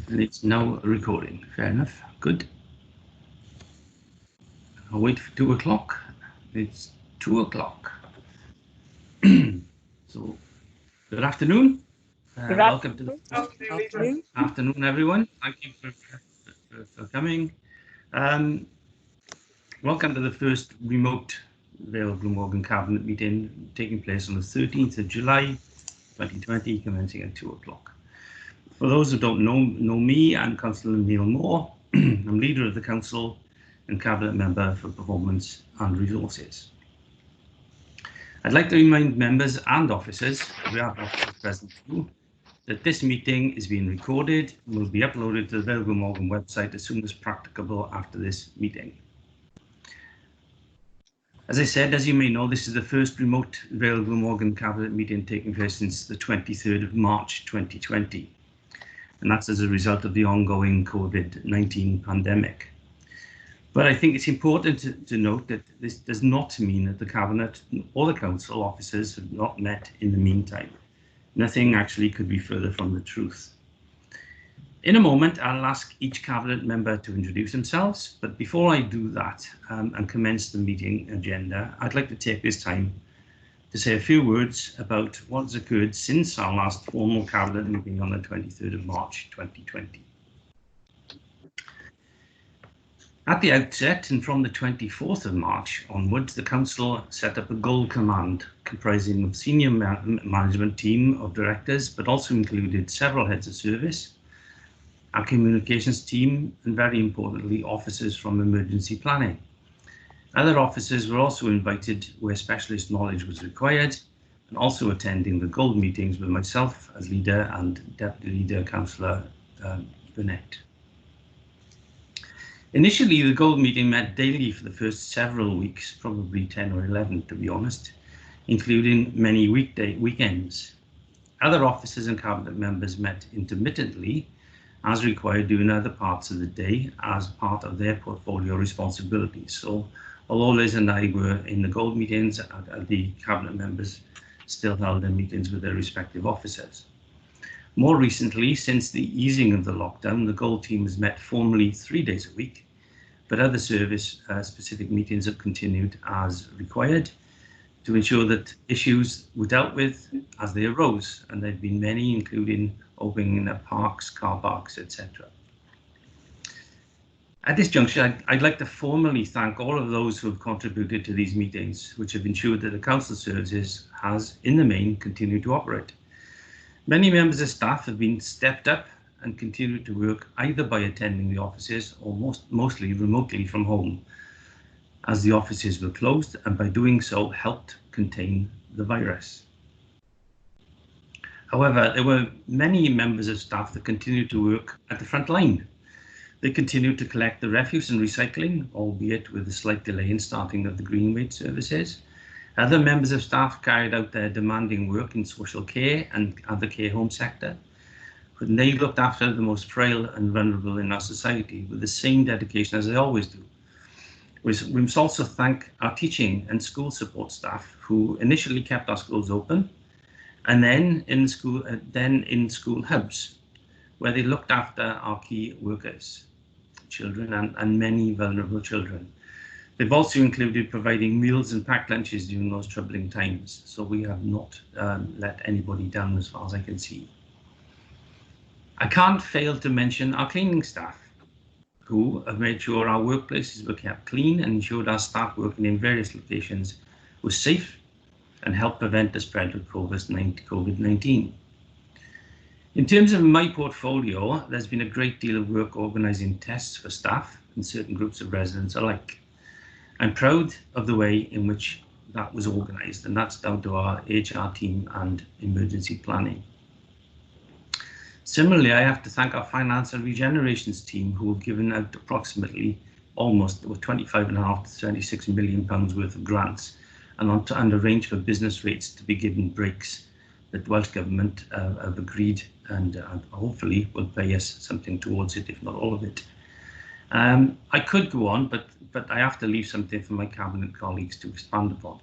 And it's now recording. Fair enough. Good. I'll wait for 2 o'clock. It's 2 o'clock. So, good afternoon. Welcome to the afternoon, everyone. Thank you for coming. Welcome to the first remote Vale of Glamorgan Cabinet meeting taking place on the 13th of July 2020, commencing at 2 o'clock. For those who don't know me, I'm Councillor Neil Moore. I'm leader of the Council and Cabinet Member for Performance and Resources. I'd like to remind members and officers, we have officers present too, that this meeting is being recorded and will be uploaded to the Vale of Glamorgan website as soon as practicable after this meeting. As I said, as you may know, this is the first remote Vale of Glamorgan Cabinet meeting taking place since the 23rd of March 2020. And that's as a result of the ongoing COVID-19 pandemic. But I think it's important to note that this does not mean that the Cabinet or the Council officers have not met in the meantime. Nothing actually could be further from the truth. In a moment, I'll ask each Cabinet member to introduce themselves, but before I do that and commence the meeting agenda, I'd like to take this time to say a few words about what has occurred since our last formal Cabinet meeting on the 23rd of March 2020. At the outset, and from the 24th of March onwards, the Council set up a Gold Command comprising of senior management team of directors, but also included several heads of service, our communications team, and very importantly, officers from emergency planning. Other officers were also invited where specialist knowledge was required, and also attending the Gold meetings with myself as leader and Deputy Leader Councillor Burnett. Initially, the Gold meeting met daily for the first several weeks, probably 10 or 11 to be honest, including many weekends. Other officers and Cabinet members met intermittently as required during other parts of the day as part of their portfolio responsibilities. So although Liz and I were in the Gold meetings, the Cabinet members still held their meetings with their respective officers. More recently, since the easing of the lockdown, the Gold team has met formally 3 days a week, but other service-specific meetings have continued as required to ensure that issues were dealt with as they arose, and there have been many, including opening up parks, car parks, etc. At this juncture, I'd like to formally thank all of those who have contributed to these meetings, which have ensured that the Council services has, in the main, continued to operate. Many members of staff have been stepped up and continued to work either by attending the offices or mostly remotely from home, as the offices were closed, and by doing so helped contain the virus. However, there were many members of staff that continued to work at the front line. They continued to collect the refuse and recycling, albeit with a slight delay in starting of the green waste services. Other members of staff carried out their demanding work in social care and other care home sector, but they looked after the most frail and vulnerable in our society with the same dedication as they always do. We must also thank our teaching and school support staff who initially kept our schools open, and then in school hubs, where they looked after our key workers, children and many vulnerable children. They've also included providing meals and packed lunches during those troubling times, so we have not let anybody down as far as I can see. I can't fail to mention our cleaning staff, who have made sure our workplaces were kept clean and ensured our staff working in various locations was safe and helped prevent the spread of COVID-19. In terms of my portfolio, there's been a great deal of work organising tests for staff and certain groups of residents alike. I'm proud of the way in which that was organised, and that's down to our HR team and emergency planning. Similarly, I have to thank our finance and regenerations team, who have given out approximately almost 25.5 to 26 million pounds worth of grants and arranged for business rates to be given breaks that the Welsh Government have agreed and hopefully will pay us something towards it, if not all of it. I could go on, but I have to leave something for my Cabinet colleagues to expand upon.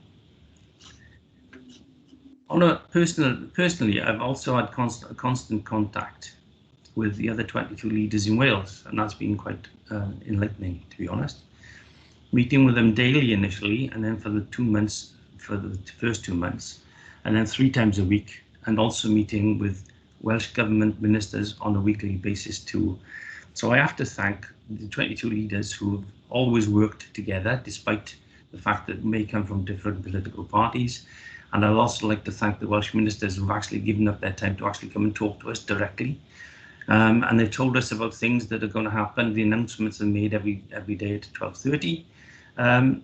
On a personally, I've also had constant contact with the other 22 leaders in Wales, and that's been quite enlightening, to be honest. Meeting with them daily initially, and then for the first 2 months, and then 3 times a week, and also meeting with Welsh Government ministers on a weekly basis too. So I have to thank the 22 leaders who have always worked together, despite the fact that we may come from different political parties. And I'd also like to thank the Welsh ministers who've actually given up their time to actually come and talk to us directly. And they've told us about things that are going to happen. The announcements are made every day at 12:30.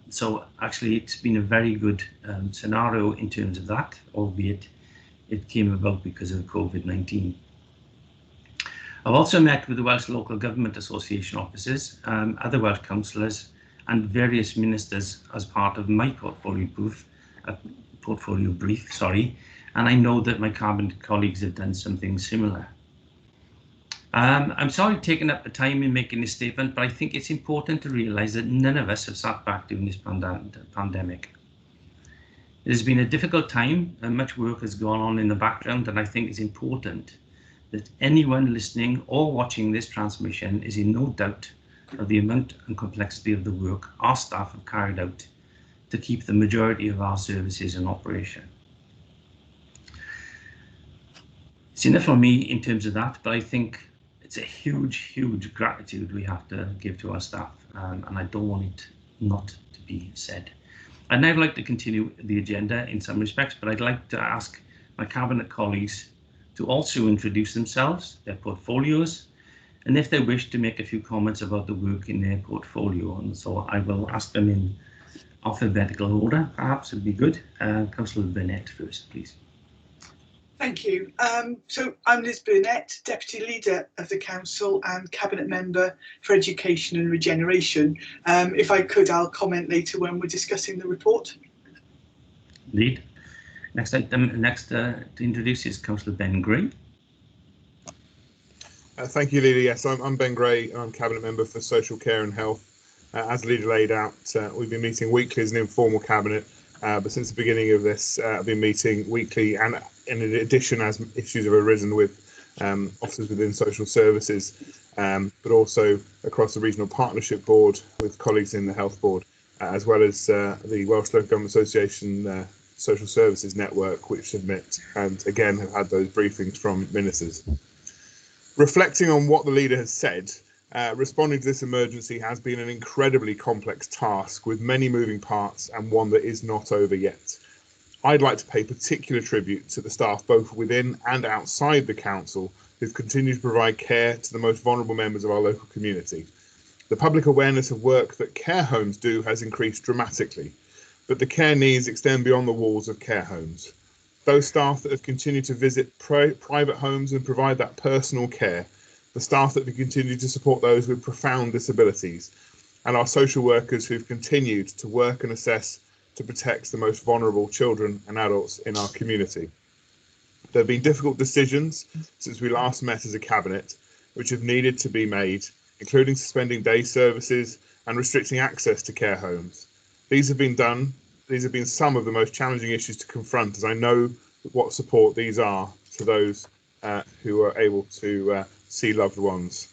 So actually, it's been a very good scenario in terms of that, albeit it came about because of COVID-19. I've also met with the Welsh Local Government Association officers, other Welsh councillors, and various ministers as part of my portfolio brief, and I know that my cabinet colleagues have done something similar. I'm sorry taking up the time in making this statement, but I think it's important to realise that none of us have sat back during this pandemic. It has been a difficult time and much work has gone on in the background, and I think it's important that anyone listening or watching this transmission is in no doubt of the amount and complexity of the work our staff have carried out to keep the majority of our services in operation. It's enough for me in terms of that, but I think it's a huge gratitude we have to give to our staff, and I don't want it not to be said. I'd now like to continue the agenda in some respects, but I'd like to ask my cabinet colleagues to also introduce themselves, their portfolios, and if they wish to make a few comments about the work in their portfolio. And so I will ask them in alphabetical order, perhaps would be good. Councillor Burnett first, please. Thank you. So I'm Liz Burnett, Deputy Leader of the Council and Cabinet Member for Education and Regeneration. If I could, I'll comment later when we're discussing the report. Indeed. Next to introduce is Councillor Ben Gray. Thank you, Leader. Yes, I'm Ben Gray. I'm Cabinet Member for Social Care and Health. As Leader laid out, we've been meeting weekly as an informal Cabinet, but since the beginning of this, I've been meeting weekly, and in addition, as issues have arisen with officers within social services, but also across the Regional Partnership Board with colleagues in the Health Board, as well as the Welsh Local Government Association Social Services Network, which have met and again have had those briefings from ministers. Reflecting on what the leader has said, responding to this emergency has been an incredibly complex task with many moving parts and one that is not over yet. I'd like to pay particular tribute to the staff both within and outside the council who've continued to provide care to the most vulnerable members of our local community. The public awareness of work that care homes do has increased dramatically, but the care needs extend beyond the walls of care homes. Those staff that have continued to visit private homes and provide that personal care, the staff that have continued to support those with profound disabilities, and our social workers who've continued to work and assess to protect the most vulnerable children and adults in our community. There have been difficult decisions since we last met as a cabinet, which have needed to be made, including suspending day services and restricting access to care homes. These have been some of the most challenging issues to confront, as I know what support these are to those who are able to see loved ones.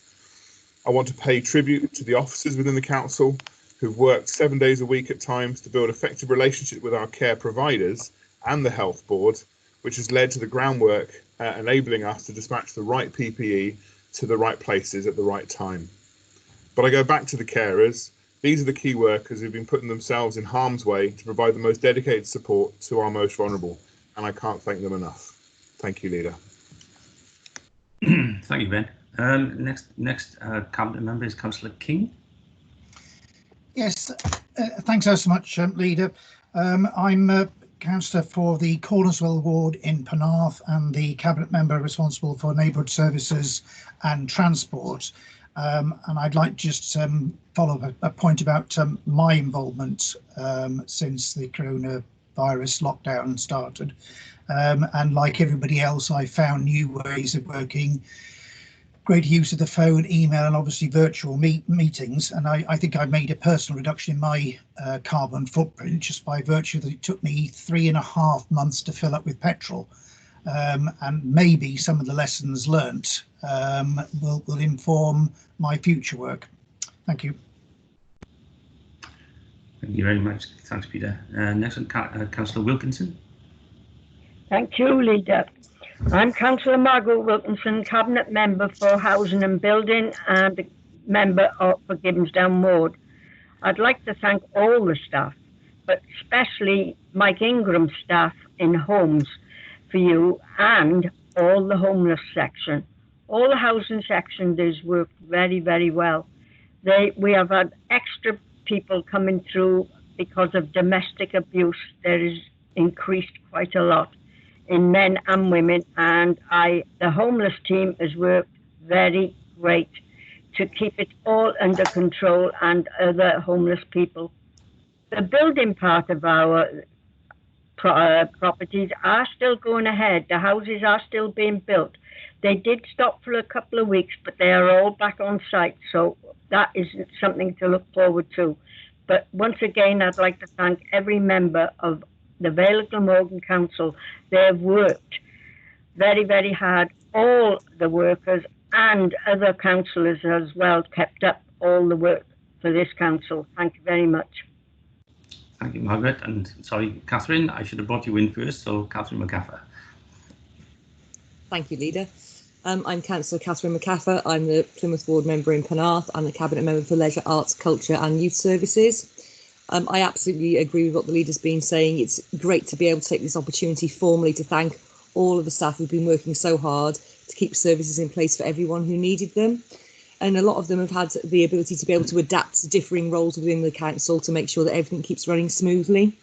I want to pay tribute to the officers within the council who've worked 7 days a week at times to build effective relationship with our care providers and the Health Board, which has led to the groundwork enabling us to dispatch the right PPE to the right places at the right time. But I go back to the carers. These are the key workers who've been putting themselves in harm's way to provide the most dedicated support to our most vulnerable, and I can't thank them enough. Thank you, Leader. Thank you, Ben. Next Cabinet Member is Councillor King. Yes, thanks so much, Leader. I'm Councillor for the Cornerswell Ward in Penarth and the Cabinet Member responsible for Neighbourhood Services and Transport. And I'd like to just follow up a point about my involvement since the coronavirus lockdown started. And like everybody else, I found new ways of working, great use of the phone, email, and obviously virtual meetings. And I think I made a personal reduction in my carbon footprint just by virtue that it took me 3.5 months to fill up with petrol. and maybe some of the lessons learnt will inform my future work. Thank you. Thank you very much. Thanks, Peter. Next one, Councillor Wilkinson. Thank you, Leader. I'm Councillor Margaret Wilkinson, Cabinet Member for Housing and Building and Member for Gibbonsdown Ward. I'd like to thank all the staff, but especially Mike Ingram's staff in homes for you and all the homeless section. All the housing section has worked very, very well. We have had extra people coming through because of domestic abuse. There is increased quite a lot in men and women, and the homeless team has worked very great to keep it all under control and other homeless people. The building part of our properties are still going ahead. The houses are still being built. They did stop for a couple of weeks, but they are all back on site, so that is something to look forward to. But once again, I'd like to thank every member of the Vale of Glamorgan Council. They have worked very, very hard. All the workers and other councillors as well kept up all the work for this council. Thank you very much. Thank you, Margaret. And sorry, Catherine, I should have brought you in first. So, Catherine McCaffer. Thank you, Leader. I'm Councillor Catherine McCaffer. I'm the Plymouth Ward member in Penarth and the Cabinet Member for Leisure, Arts, Culture and Youth Services. I absolutely agree with what the Leader's been saying. It's great to be able to take this opportunity formally to thank all of the staff who've been working so hard to keep services in place for everyone who needed them. And a lot of them have had the ability to be able to adapt to differing roles within the council to make sure that everything keeps running smoothly.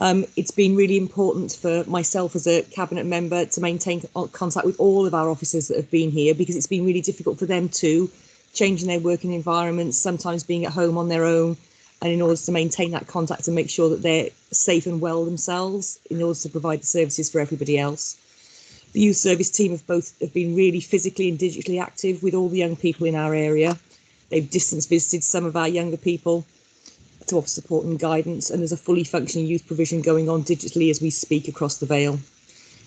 It's been really important for myself as a Cabinet Member to maintain contact with all of our officers that have been here, because it's been really difficult for them too, changing their working environments, sometimes being at home on their own, and in order to maintain that contact and make sure that they're safe and well themselves in order to provide the services for everybody else. The youth service team have been really physically and digitally active with all the young people in our area. They've distance visited some of our younger people to offer support and guidance, and there's a fully functioning youth provision going on digitally as we speak across the Vale.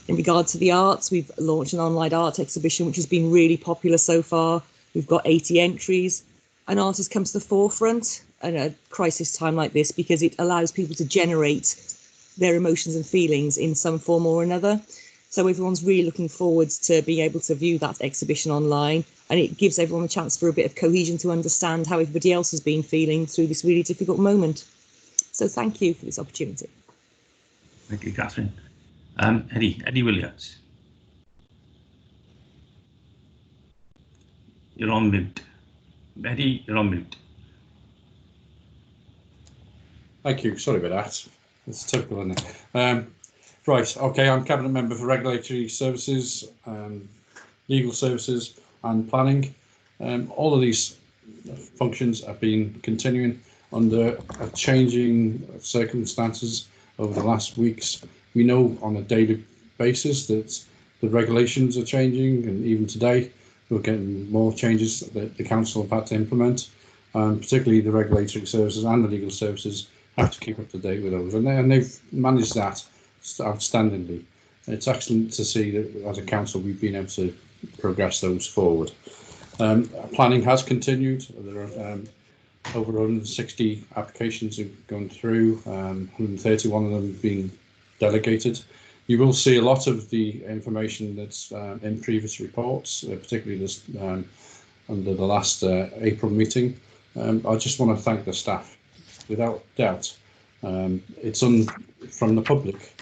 In regard to the arts, we've launched an online art exhibition which has been really popular so far. We've got 80 entries, and art has come to the forefront at a crisis time like this because it allows people to generate their emotions and feelings in some form or another. So everyone's really looking forward to being able to view that exhibition online, and it gives everyone a chance for a bit of cohesion to understand how everybody else has been feeling through this really difficult moment. So thank you for this opportunity. Thank you, Catherine. Eddie Williams. You're on mute. Eddie, you're on mute. Thank you. Sorry about that. It's typical, isn't it? Right, okay, I'm Cabinet Member for Regulatory Services, Legal Services and Planning. All of these functions have been continuing under changing circumstances over the last weeks. We know on a daily basis that the regulations are changing, and even today we're getting more changes that the Council have had to implement. Particularly the regulatory services and the legal services have to keep up to date with those, and they've managed that outstandingly. It's excellent to see that as a council we've been able to progress those forward. Planning has continued. There are over 160 applications have gone through, 131 of them being delegated. You will see a lot of the information that's in previous reports, particularly this under the last April meeting. I just want to thank the staff. Without doubt, it's from the public.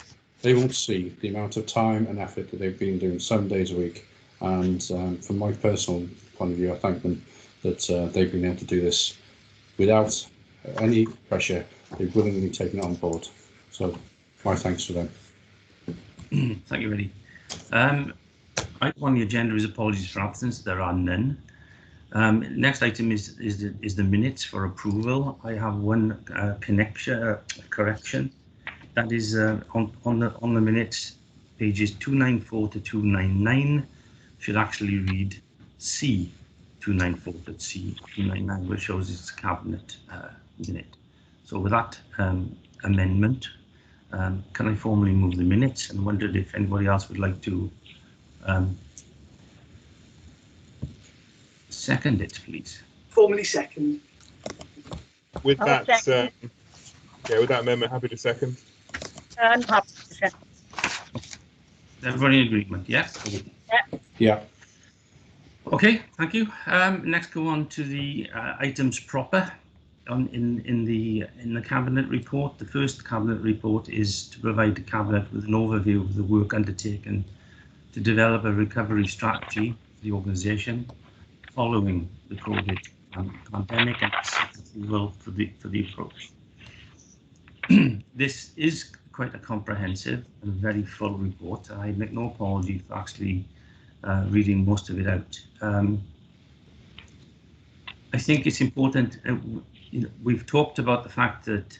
They won't see the amount of time and effort that they've been doing 7 days a week, and from my personal point of view, I thank them that they've been able to do this without any pressure. They've willingly taken it on board. So my thanks for them. Thank you, Eddie. Item on the agenda is apologies for absence. There are none. Next item is the minutes for approval. I have one correction. That is on the minutes, pages 294 to 299 should actually read C 294 to C 299, which shows it's cabinet minute. So with that amendment, Can I formally move the minutes, and wondered if anybody else would like to second it, please. Formally second. With I'll that, second. yeah, with that amendment, happy to second. I'm happy to second. Everybody in agreement? Yeah. Yeah. Okay, thank you. Next, go on to the items proper in the cabinet report. The first cabinet report is to provide the cabinet with an overview of the work undertaken to develop a recovery strategy for the organisation following the COVID pandemic and approval for the approach. This is quite a comprehensive and very full report. I make no apology for actually reading most of it out. I think it's important. We've talked about the fact that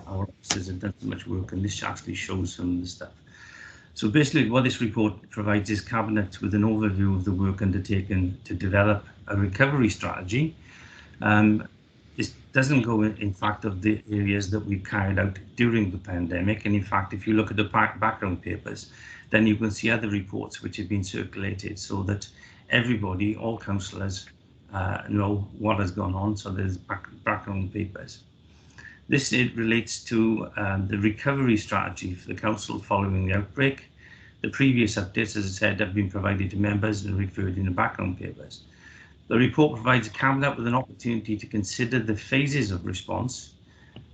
our officers have done so much work, and this actually shows some of the stuff. So basically, what this report provides is Cabinet with an overview of the work undertaken to develop a recovery strategy. This doesn't go in fact of the areas that we've carried out during the pandemic, and in fact, if you look at the background papers, then you can see other reports which have been circulated so that everybody, all councillors, know what has gone on. So there's background papers. This relates to the recovery strategy for the council following the outbreak. The previous updates, as I said, have been provided to members and referred in the background papers. The report provides the Cabinet with an opportunity to consider the phases of response,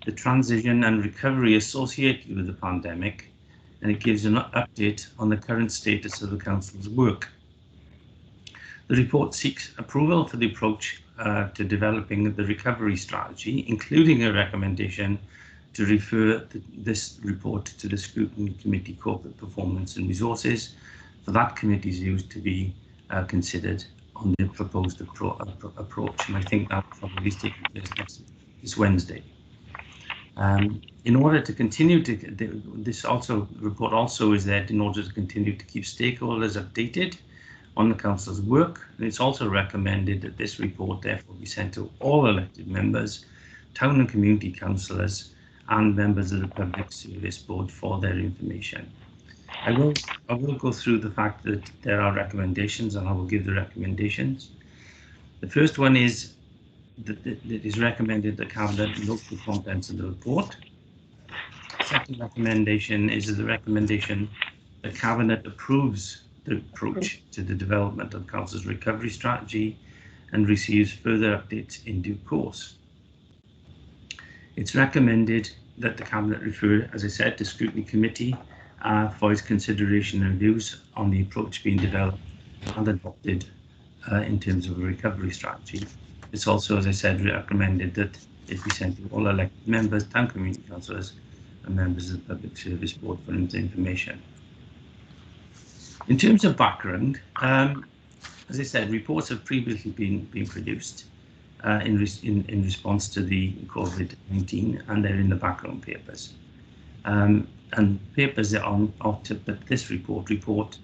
the transition and recovery associated with the pandemic, and it gives an update on the current status of the Council's work. The report seeks approval for the approach to developing the recovery strategy, including a recommendation to refer this report to the Scrutiny Committee Corporate Performance and Resources for that committee's views to be considered on the proposed approach, and I think that probably is taking place this Wednesday. In order to continue to, this report also is there in order to continue to keep stakeholders updated on the Council's work, and it's also recommended that this report therefore be sent to all elected members, town and community councillors, and members of the Public Service Board for their information. I will go through the fact that there are recommendations, and I will give the recommendations. The first one is that it is recommended that Cabinet note the contents of the report. Second recommendation is the recommendation that Cabinet approves the approach to the development of Council's recovery strategy and receives further updates in due course. It's recommended that the Cabinet refer, as I said, to Scrutiny Committee for its consideration and views on the approach being developed and adopted in terms of a recovery strategy. It's also, as I said, recommended that it be sent to all elected members, town community councillors, and members of the Public Service Board for information. In terms of background, as I said, reports have previously been produced in response to the COVID-19, and they're in the background papers. And papers that are but this report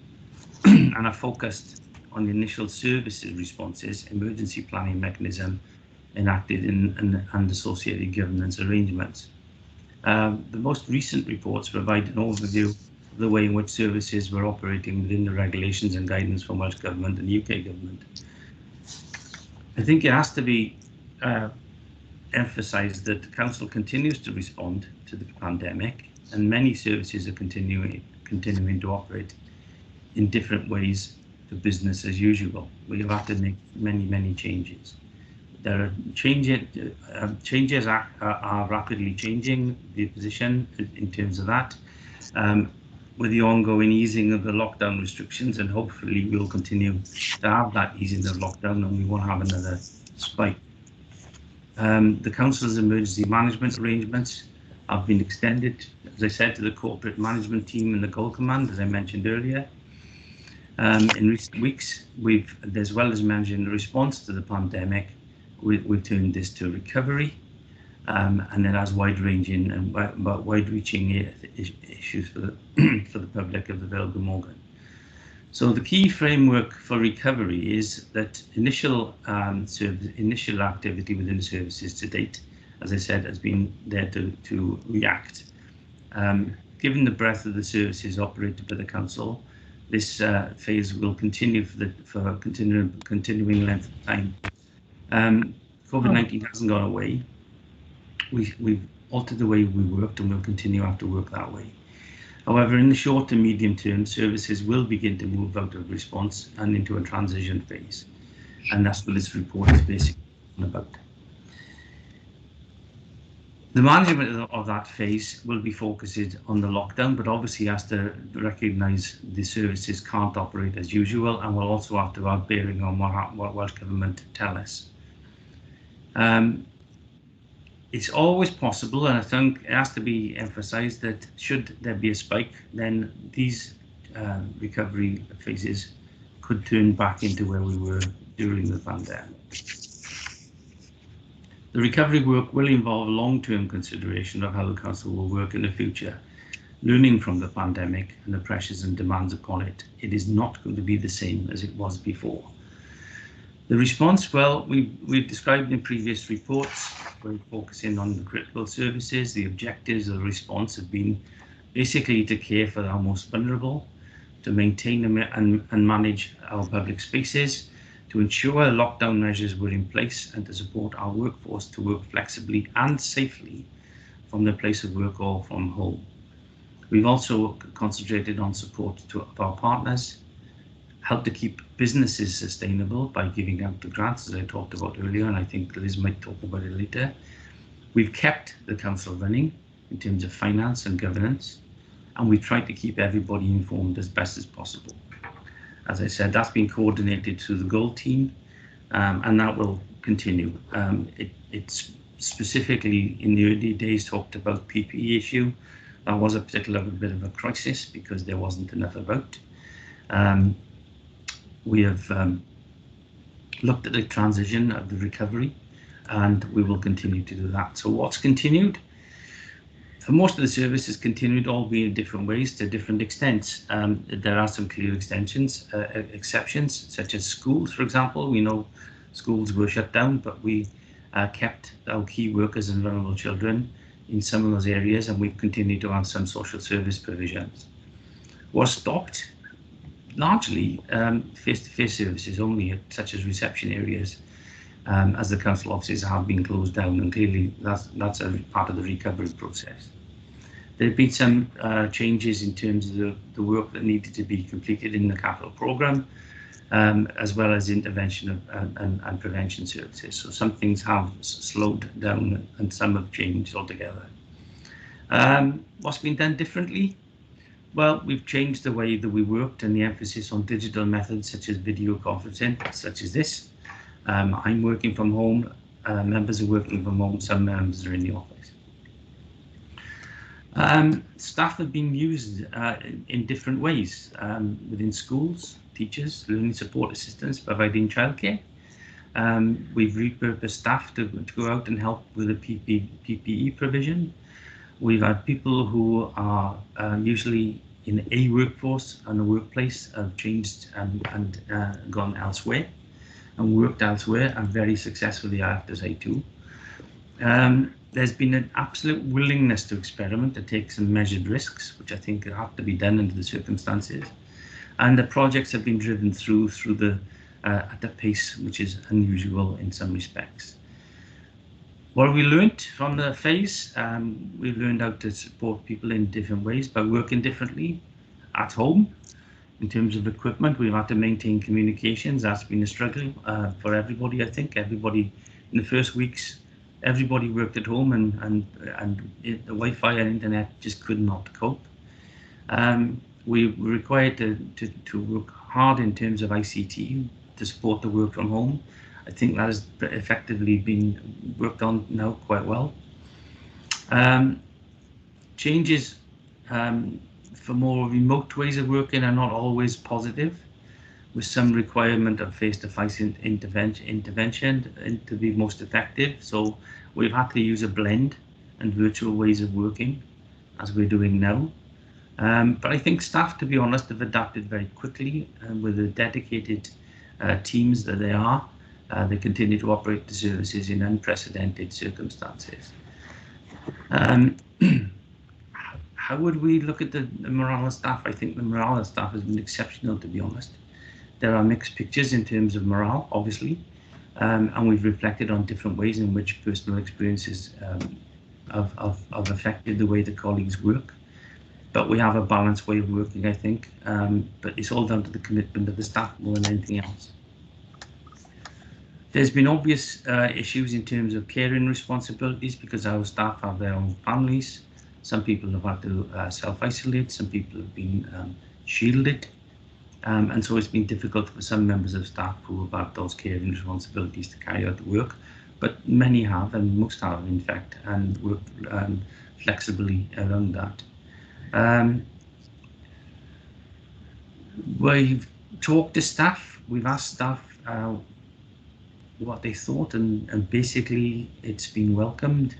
and are focused on the initial services responses, emergency planning mechanism enacted and associated governance arrangements. The most recent reports provide an overview of the way in which services were operating within the regulations and guidance from Welsh Government and UK Government. I think it has to be emphasised that the Council continues to respond to the pandemic, and many services are continuing to operate in different ways to business as usual. We have had to make many changes. There are changes are rapidly changing the position in terms of that, with the ongoing easing of the lockdown restrictions, and hopefully we'll continue to have that easing of lockdown and we won't have another spike. The Council's emergency management arrangements have been extended, as I said, to the corporate management team and the Goal Command, as I mentioned earlier. In recent weeks, as well as managing the response to the pandemic, we've turned this to recovery, and it has wide-ranging and wide-reaching issues for the public of the Vale of Glamorgan. So the key framework for recovery is that initial activity within the services to date, as I said, has been there to react Given the breadth of the services operated by the council, this phase will continue for a continuing length of time. COVID-19 hasn't gone away. We've altered the way we worked and we'll continue to have to work that way. However, in the short to medium term, services will begin to move out of response and into a transition phase. And that's what this report is basically about. The management of that phase will be focused on the lockdown, but obviously has to recognise the services can't operate as usual, and will also have to have bearing on what Welsh Government tell us. It's always possible, and I think it has to be emphasised that should there be a spike, then these recovery phases could turn back into where we were during the pandemic. The recovery work will involve long-term consideration of how the council will work in the future, learning from the pandemic and the pressures and demands upon it. It is not going to be the same as it was before. The response, well, we've described in previous reports. We're focusing on the critical services. The objectives of the response have been basically to care for our most vulnerable, to maintain and manage our public spaces, to ensure lockdown measures were in place, and to support our workforce to work flexibly and safely from their place of work or from home. We've also concentrated on support to our partners, help to keep businesses sustainable by giving out the grants, as I talked about earlier, and I think Liz might talk about it later. We've kept the council running in terms of finance and governance, and we tried to keep everybody informed as best as possible. As I said, that's been coordinated through the Gold team, and that will continue. It's specifically in the early days talked about PPE issue. That was a particular bit of a crisis because there wasn't enough about. We have looked at the transition of the recovery, and we will continue to do that. So what's continued? For most of the services continued, albeit in different ways to different extents. There are some clear exceptions, such as schools, for example. We know schools were shut down, but we kept our key workers and vulnerable children in some of those areas, and we've continued to have some social service provisions. What stopped? Largely face-to-face services only, such as reception areas, as the council offices have been closed down, and clearly that's a part of the recovery process. There have been some changes in terms of the work that needed to be completed in the capital programme, as well as intervention and prevention services. So some things have slowed down and some have changed altogether. What's been done differently? Well, we've changed the way that we worked and the emphasis on digital methods such as video conferencing, such as this. I'm working from home, members are working from home, some members are in the office. Staff have been used in different ways within schools, teachers, learning support assistants, providing childcare. We've repurposed staff to go out and help with the PPE provision. We've had people who are usually in a workforce and a workplace have changed and gone elsewhere and worked elsewhere, and very successfully, I have to say too. There's been an absolute willingness to experiment, to take some measured risks, which I think have to be done under the circumstances. And the projects have been driven through at a pace which is unusual in some respects. What have we learned from the phase? We've learned how to support people in different ways by working differently at home. In terms of equipment, we've had to maintain communications. That's been a struggle for everybody, I think. Everybody, in the first weeks, everybody worked at home and the Wi-Fi and internet just could not cope. We were required to work hard in terms of ICT to support the work from home. I think that has effectively been worked on now quite well. Changes for more remote ways of working are not always positive, with some requirement of face-to-face intervention to be most effective. So we've had to use a blend and virtual ways of working, as we're doing now. But I think staff, to be honest, have adapted very quickly, and with the dedicated teams that they are. They continue to operate the services in unprecedented circumstances. how would we look at the morale of staff? I think the morale of staff has been exceptional, to be honest. There are mixed pictures in terms of morale, obviously, and we've reflected on different ways in which personal experiences have affected the way the colleagues work. But we have a balanced way of working, I think, but it's all down to the commitment of the staff more than anything else. There's been obvious issues in terms of caring responsibilities because our staff have their own families. Some people have had to self-isolate, some people have been shielded, and so it's been difficult for some members of staff who have had those caring responsibilities to carry out the work, but many have, and most have in fact, and worked flexibly around that. We've talked to staff, we've asked staff what they thought, and basically it's been welcomed.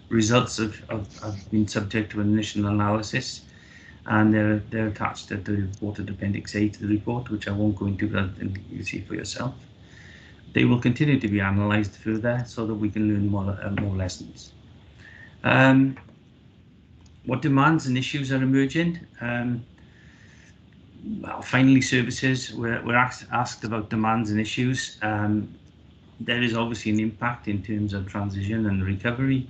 Results have been subject to an initial analysis, and they're attached to the reported Appendix A to the report, which I won't go into, that you'll see for yourself. They will continue to be analysed further so that we can learn more lessons. What demands and issues are emerging? Well, finally, services. We're asked about demands and issues. There is obviously an impact in terms of transition and recovery.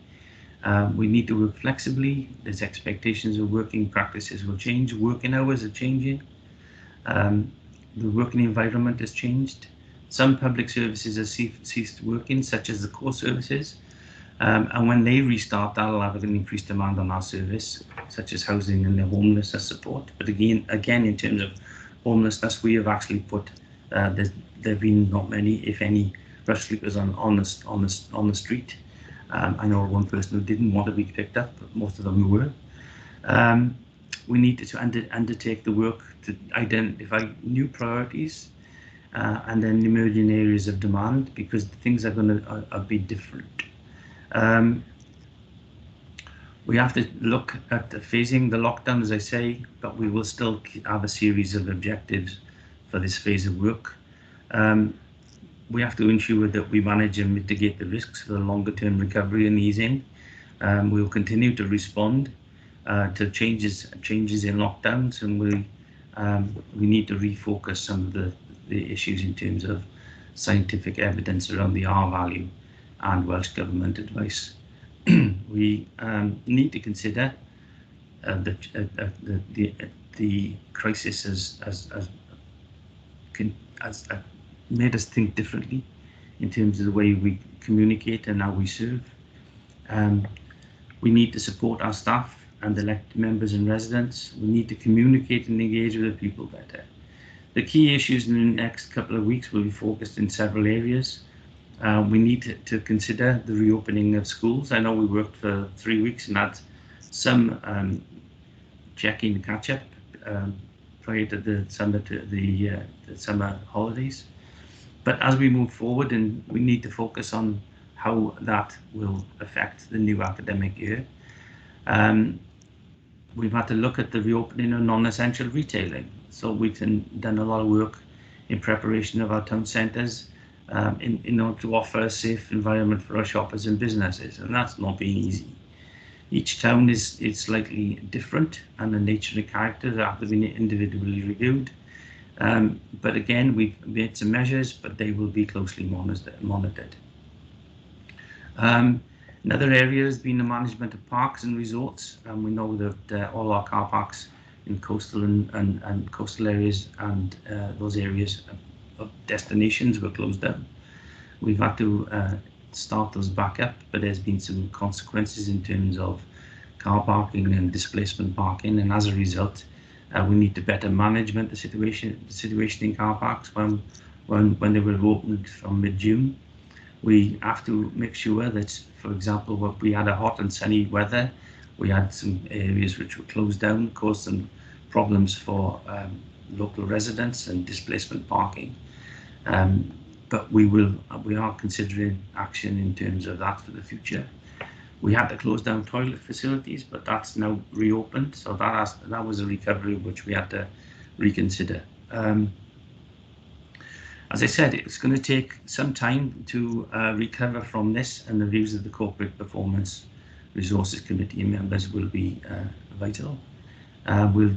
We need to work flexibly. There's expectations of working practices will change. Working hours are changing. The working environment has changed. Some public services have ceased working, such as the core services. And when they restart, that'll have an increased demand on our service, such as housing and the homelessness support. But again, in terms of homelessness, we have actually put there've been not many, if any, rough sleepers on the street. I know one person who didn't want to be picked up, but most of them were. We need to undertake the work to identify new priorities and then emerging areas of demand, because things are going to be different. We have to look at phasing the lockdown, as I say, but we will still have a series of objectives for this phase of work. We have to ensure that we manage and mitigate the risks for the longer term recovery and easing. We'll continue to respond to changes in lockdowns, and we need to refocus some of the issues in terms of scientific evidence around the R value and Welsh Government advice. We need to consider the crisis has made us think differently in terms of the way we communicate and how we serve. We need to support our staff and elected members and residents. We need to communicate and engage with the people better. The key issues in the next couple of weeks will be focused in several areas. We need to consider the reopening of schools. I know we worked for 3 weeks and had some checking to catch up prior to the summer holidays. But as we move forward, and we need to focus on how that will affect the new academic year. We've had to look at the reopening of non-essential retailing. So we've done a lot of work in preparation of our town centres in order to offer a safe environment for our shoppers and businesses, and that's not been easy. Each town is slightly different, and the nature and characters have to be individually reviewed. But again, we've made some measures, but they will be closely monitored. Another area has been the management of parks and resorts, and we know that all our car parks in coastal and coastal areas and those areas of destinations were closed down. We've had to start those back up, but there's been some consequences in terms of car parking and displacement parking, and as a result, we need to better management the situation in car parks when they were opened from mid-June. We have to make sure that, for example, when we had a hot and sunny weather, we had some areas which were closed down, caused some problems for local residents and displacement parking. But we are considering action in terms of that for the future. We had to close down toilet facilities, but that's now reopened, so that was a recovery which we had to reconsider. As I said, it's going to take some time to recover from this, and the views of the corporate performance Resources Committee members will be vital. We'll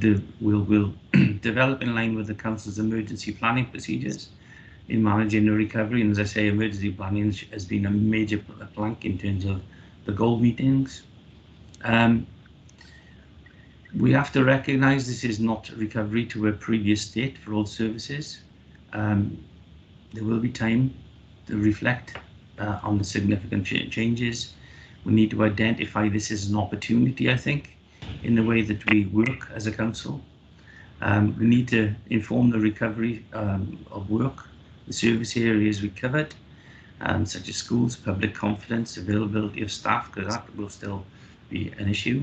develop in line with the Council's emergency planning procedures in managing the recovery. And as I say, emergency planning has been a major plank in terms of the goal meetings. We have to recognise this is not recovery to a previous state for all services. There will be time to reflect on the significant changes. We need to identify this as an opportunity, I think, in the way that we work as a council. We need to inform the recovery of work, the service areas we covered, such as schools, public confidence, availability of staff, because that will still be an issue.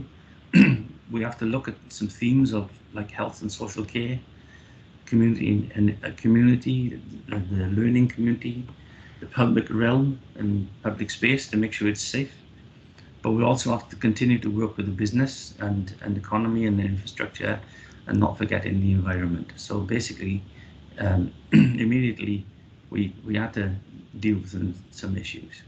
We have to look at some themes of like health and social care, community and community, the learning community, the public realm and public space to make sure it's safe. But we also have to continue to work with the business and economy and the infrastructure, and not forgetting the environment. So basically, immediately we had to deal with some issues.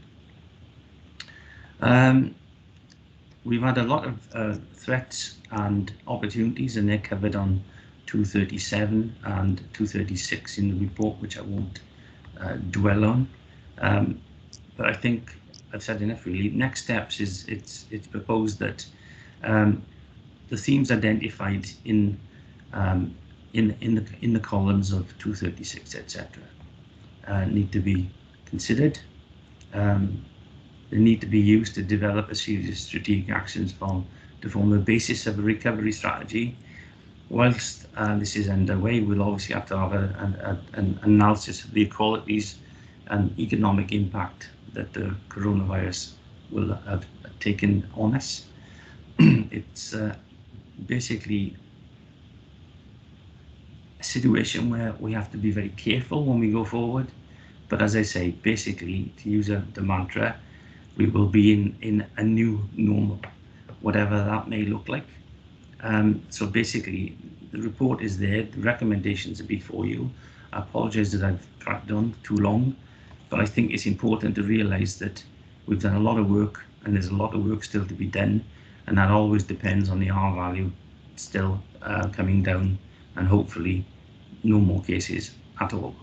We've had a lot of threats and opportunities, and they're covered on 237 and 236 in the report, which I won't dwell on. But I think I've said enough really. Next steps is it's proposed that the themes identified in the columns of 236, etc., need to be considered. They need to be used to develop a series of strategic actions to form the basis of a recovery strategy. Whilst this is underway, we'll obviously have to have an analysis of the inequalities and economic impact that the coronavirus will have taken on us. It's basically a situation where we have to be very careful when we go forward. But as I say, basically, to use the mantra, we will be in a new normal, whatever that may look like. So basically, the report is there, the recommendations are before you. I apologise that I've cracked on too long, but I think it's important to realise that we've done a lot of work and there's a lot of work still to be done, and that always depends on the R value still coming down, and hopefully no more cases at all.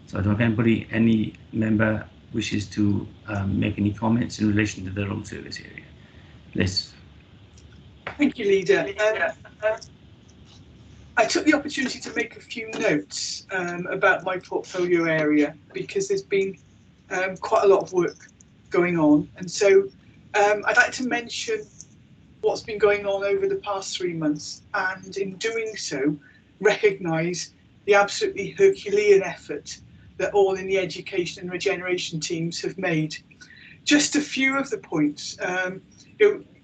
So I don't know if any member wishes to make any comments in relation to their own service area. Liz. Thank you, Leader. I took the opportunity to make a few notes about my portfolio area, because there's been quite a lot of work going on. And so I'd like to mention what's been going on over the past 3 months, and in doing so, recognise the absolutely Herculean effort that all in the education and regeneration teams have made. Just a few of the points.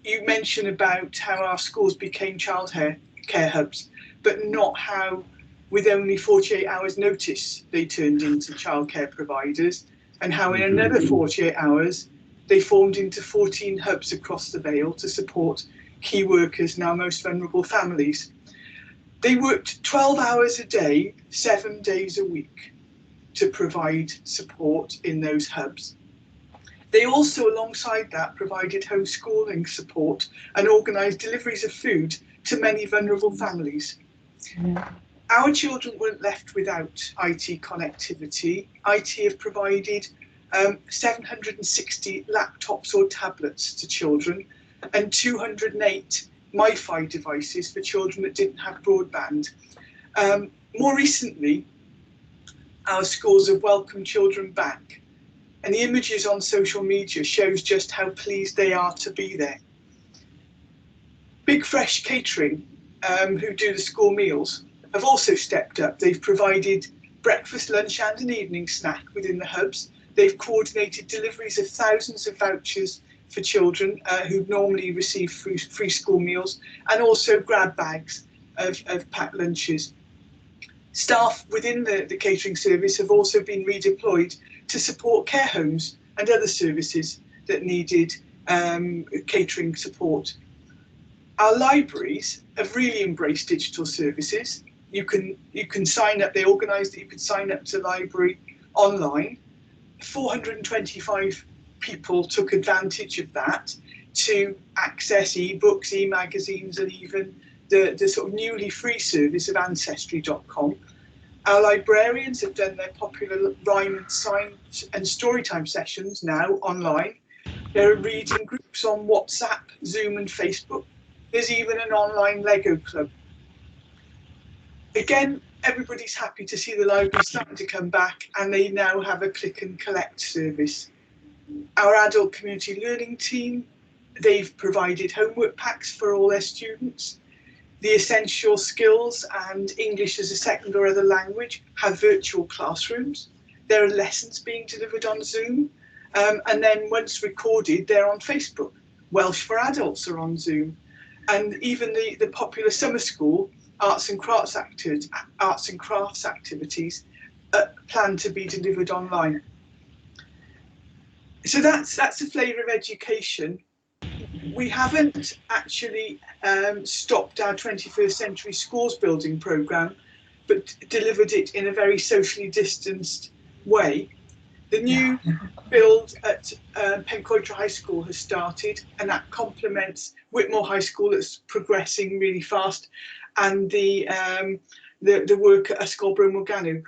You mentioned about how our schools became childcare hubs, but not how, with only 48 hours notice, they turned into childcare providers, and how in another 48 hours, they formed into 14 hubs across the Vale to support key workers and our most vulnerable families. They worked 12 hours a day, 7 days a week, to provide support in those hubs. They also, alongside that, provided homeschooling support and organised deliveries of food to many vulnerable families. Our children weren't left without IT connectivity. IT have provided 760 laptops or tablets to children, and 208 MiFi devices for children that didn't have broadband. More recently, our schools have welcomed children back, and the images on social media shows just how pleased they are to be there. Big Fresh Catering, who do the school meals, have also stepped up. They've provided breakfast, lunch and an evening snack within the hubs. They've coordinated deliveries of thousands of vouchers for children who normally receive free school meals, and also grab bags of packed lunches. Staff within the catering service have also been redeployed to support care homes and other services that needed catering support. Our libraries have really embraced digital services. You can sign up, they organised that you could sign up to library online. 425 people took advantage of that to access e-books, e-magazines, and even the sort of newly free service of Ancestry.com. Our librarians have done their popular rhyme and science and storytime sessions now online. There are reading groups on WhatsApp, Zoom and Facebook. There's even an online Lego club. Again, everybody's happy to see the library starting to come back, and they now have a click and collect service. Our adult community learning team, they've provided homework packs for all their students. The essential skills and English as a second or other language have virtual classrooms. There are lessons being delivered on Zoom, and then once recorded, they're on Facebook. Welsh for Adults are on Zoom, and even the popular summer school arts and crafts activities plan to be delivered online. So that's a flavour of education. We haven't actually stopped our 21st Century Schools building programme, but delivered it in a very socially distanced way. The new build at Pencoedra High School has started, and that complements Whitmore High School that's progressing really fast, and the work at Ysgol Bro Morgannwg.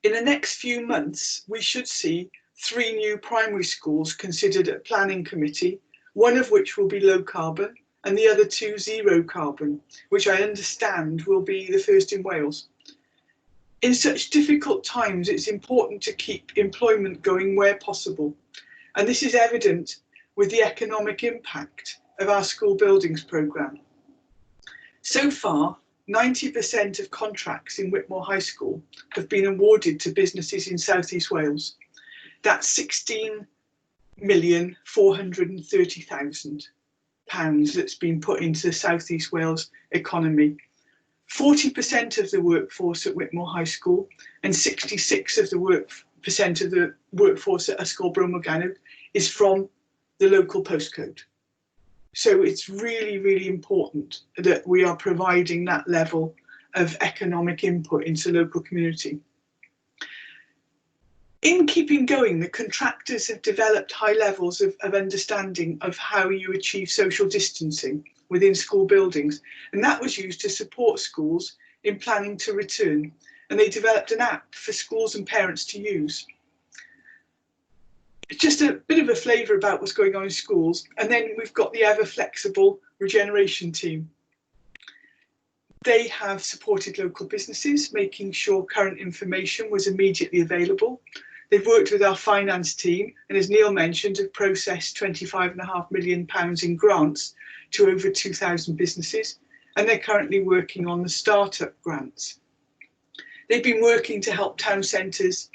In the next few months, we should see 3 new primary schools considered at planning committee, one of which will be low carbon and the other 2 zero carbon, which I understand will be the first in Wales. In such difficult times, it's important to keep employment going where possible, and this is evident with the economic impact of our school buildings programme. So far, 90% of contracts in Whitmore High School have been awarded to businesses in South East Wales. That's £16,430,000 that's been put into the South East Wales economy. 40% of the workforce at Whitmore High School and 66% of the workforce at Ysgol Bro Morgannwg is from the local postcode. So it's really, really important that we are providing that level of economic input into local community. In keeping going, the contractors have developed high levels of understanding of how you achieve social distancing within school buildings, and that was used to support schools in planning to return, and they developed an app for schools and parents to use. It's just a bit of a flavour about what's going on in schools, and then we've got the ever flexible regeneration team. They have supported local businesses, making sure current information was immediately available. They've worked with our finance team, and as Neil mentioned, have processed £25.5 million in grants to over 2,000 businesses, and they're currently working on the startup grants. They've been working to help town centres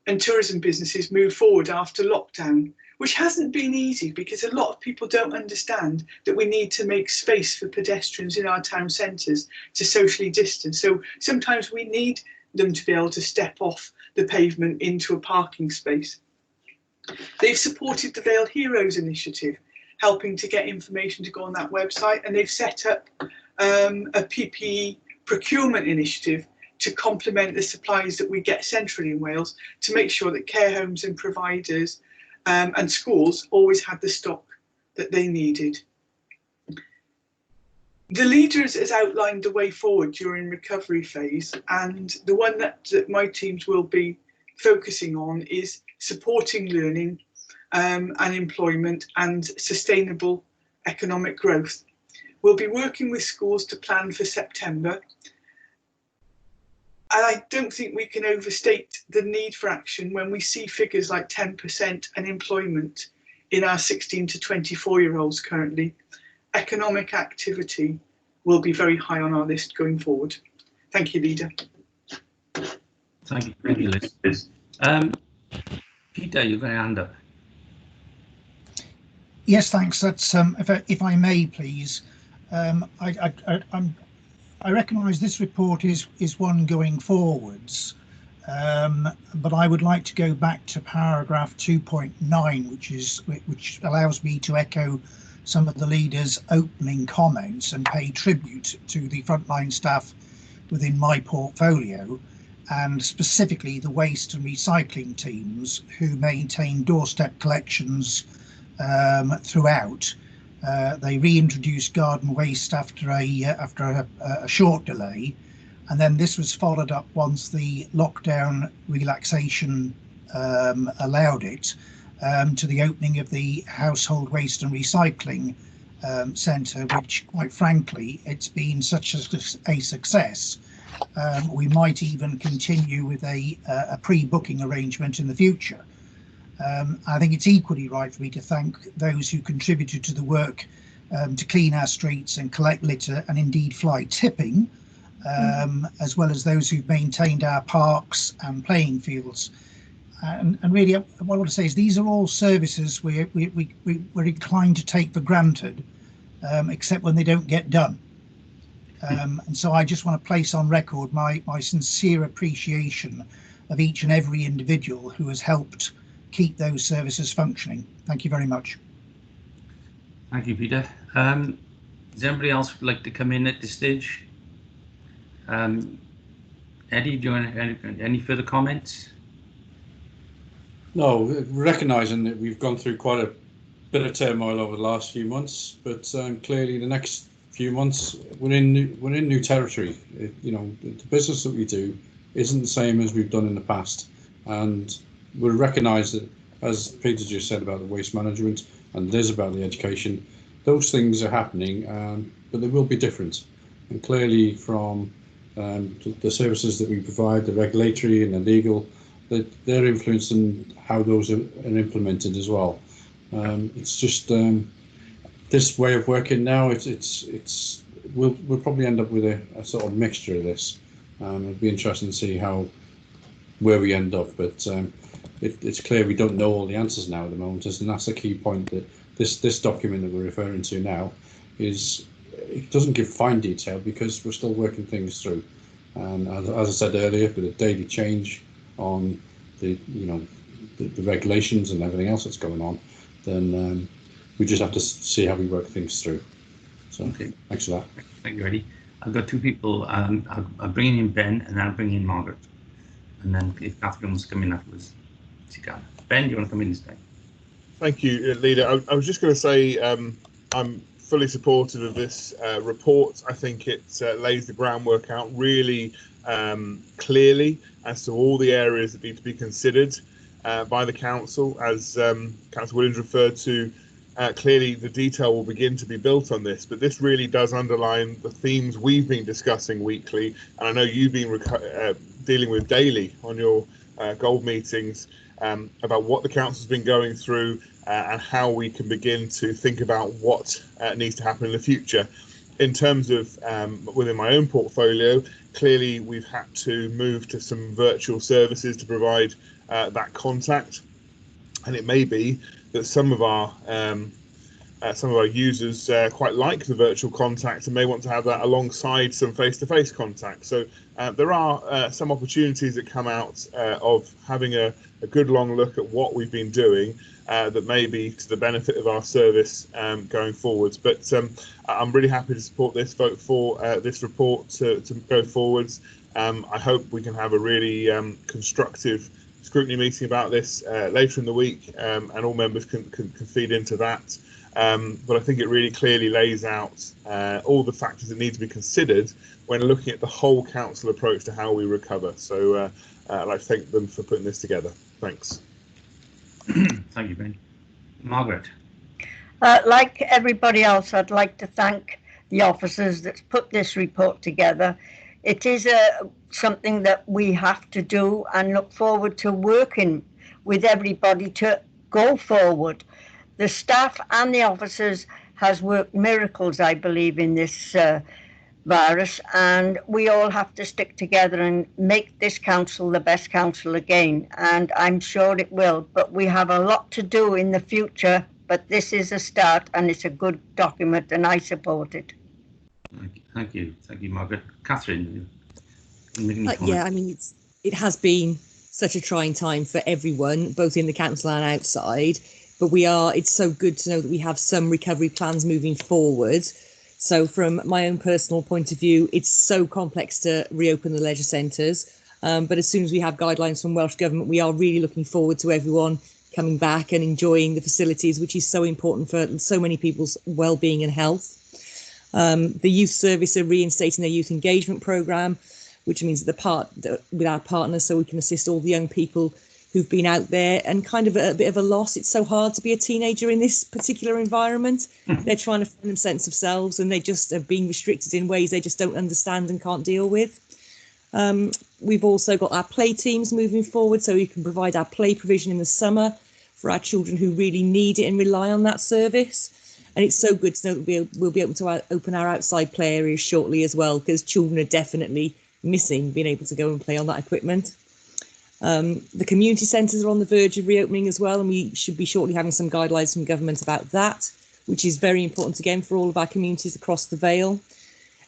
and tourism businesses move forward after lockdown, which hasn't been easy because a lot of people don't understand that we need to make space for pedestrians in our town centres to socially distance. So sometimes we need them to be able to step off the pavement into a parking space. They've supported the Vale Heroes initiative, helping to get information to go on that website, and they've set up a PPE procurement initiative to complement the supplies that we get centrally in Wales, to make sure that care homes and providers and schools always had the stock that they needed. The leaders has outlined the way forward during recovery phase, and the one that my teams will be focusing on is supporting learning and employment and sustainable economic growth. We'll be working with schools to plan for September, and I don't think we can overstate the need for action when we see figures like 10% unemployment in our 16 to 24-year-olds currently. Economic activity will be very high on our list going forward. Thank you, Leader. Thank you, Liz. Peter, you've got a hand up. Yes, thanks. That's if I may, please. I recognise this report is one going forwards, but I would like to go back to paragraph 2.9, which allows me to echo some of the leaders' opening comments and pay tribute to the frontline staff within my portfolio, and specifically the waste and recycling teams who maintain doorstep collections throughout. They reintroduced garden waste after a short delay, and then this was followed up once the lockdown relaxation allowed it, to the opening of the household waste and recycling centre, which quite frankly it's been such a success. We might even continue with a pre-booking arrangement in the future. I think it's equally right for me to thank those who contributed to the work to clean our streets and collect litter and indeed fly tipping, as well as those who've maintained our parks and playing fields. And really, what I want to say is these are all services we're inclined to take for granted, except when they don't get done. And so I just want to place on record my sincere appreciation of each and every individual who has helped keep those services functioning. Thank you very much. Thank you, Peter. Does anybody else would like to come in at this stage? Eddie, do you want any further comments? No, recognising that we've gone through quite a bit of turmoil over the last few months, but clearly the next few months we're in new territory. The business that we do isn't the same as we've done in the past, and we'll recognise that, as Peter just said about the waste management and Liz about the education, those things are happening, but they will be different. And clearly from the services that we provide, the regulatory and the legal, that they're influencing how those are implemented as well. It's just this way of working now. We'll probably end up with a sort of mixture of this. It'd be interesting to see where we end up, but it's clear we don't know all the answers now at the moment, and that's the key point. That this document that we're referring to now it doesn't give fine detail because we're still working things through. And as I said earlier, with a daily change on the regulations and everything else that's going on, then we just have to see how we work things through. So okay. Thanks for that. Thank you, Eddie. I've got two people. I'll bring in Ben and I'll bring in Margaret. And then if Catherine wants to come in afterwards, she can. Ben, do you want to come in this time? Thank you, Leader. I was just going to say I'm fully supportive of this report. I think it lays the groundwork out really clearly as to all the areas that need to be considered by the council. As Councillor Williams referred to, clearly the detail will begin to be built on this, but this really does underline the themes we've been discussing weekly, and I know you've been dealing with daily on your gold meetings, about what the council's been going through and how we can begin to think about what needs to happen in the future. In terms of within my own portfolio, clearly we've had to move to some virtual services to provide that contact, and it may be that some of our users quite like the virtual contact and may want to have that alongside some face-to-face contact. So there are some opportunities that come out of having a good long look at what we've been doing that may be to the benefit of our service going forwards. But I'm really happy to support this vote for this report to go forwards. I hope we can have a really constructive scrutiny meeting about this later in the week, and all members can feed into that. But I think it really clearly lays out all the factors that need to be considered when looking at the whole council approach to how we recover. So I'd like to thank them for putting this together. Thanks. Thank you, Ben. Margaret. Like everybody else, I'd like to thank the officers that's put this report together. It is something that we have to do and look forward to working with everybody to go forward. The staff and the officers has worked miracles, I believe, in this virus, and we all have to stick together and make this council the best council again, and I'm sure it will. But we have a lot to do in the future, but this is a start and it's a good document and I support it. Thank you, Margaret. Catherine, yeah, I mean, it has been such a trying time for everyone, both in the council and outside, but it's so good to know that we have some recovery plans moving forward. So from my own personal point of view, it's so complex to reopen the leisure centres. But as soon as we have guidelines from Welsh Government, we are really looking forward to everyone coming back and enjoying the facilities, which is so important for so many people's well-being and health. The youth service are reinstating their youth engagement programme, which means with our partners, so we can assist all the young people who've been out there and kind of a bit of a loss. It's so hard to be a teenager in this particular environment. They're trying to find a sense of selves, and they just are being restricted in ways they just don't understand and can't deal with. We've also got our play teams moving forward, so we can provide our play provision in the summer for our children who really need it and rely on that service. And it's so good to know that we'll be able to open our outside play areas shortly as well, because children are definitely missing being able to go and play on that equipment. The community centres are on the verge of reopening as well, and we should be shortly having some guidelines from government about that, which is very important again for all of our communities across the Vale.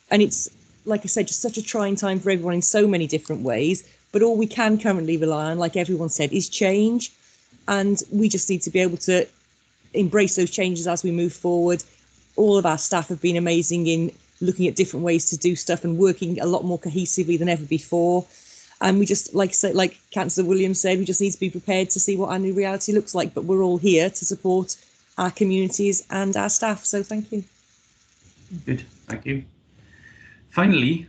And it's, like I said, just such a trying time for everyone in so many different ways, but all we can currently rely on, like everyone said, is change, and we just need to be able to embrace those changes as we move forward. All of our staff have been amazing in looking at different ways to do stuff and working a lot more cohesively than ever before. And we just, like Councillor Williams said, we just need to be prepared to see what our new reality looks like. But we're all here to support our communities and our staff. So thank you. Good, thank you. Finally,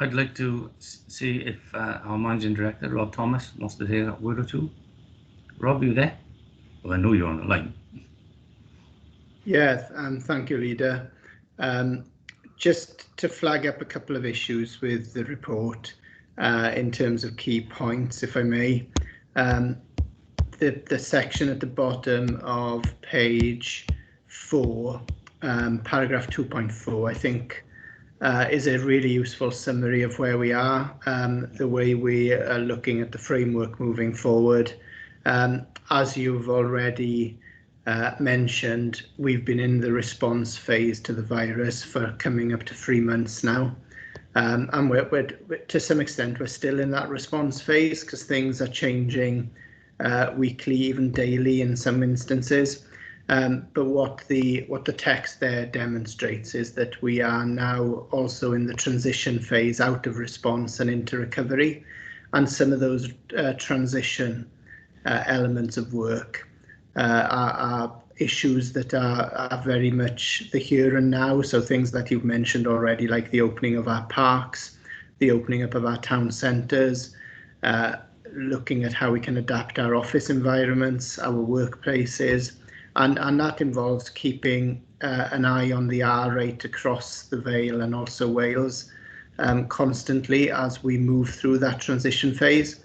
I'd like to see if our Managing Director, Rob Thomas, wants to say a word or two. Rob, are you there? Well, I know you're on the line. Yeah, thank you, Leader. Just to flag up a couple of issues with the report in terms of key points, if I may. The section at the bottom of page 4, paragraph 2.4, I think is a really useful summary of where we are, the way we are looking at the framework moving forward. As you've already mentioned, we've been in the response phase to the virus for coming up to 3 months now. And we're, to some extent, we're still in that response phase because things are changing weekly, even daily in some instances. But what the text there demonstrates is that we are now also in the transition phase out of response and into recovery. And some of those transition elements of work are issues that are very much the here and now. So things that you've mentioned already, like the opening of our parks, the opening up of our town centres, looking at how we can adapt our office environments, our workplaces, and that involves keeping an eye on the R rate across the Vale and also Wales constantly as we move through that transition phase.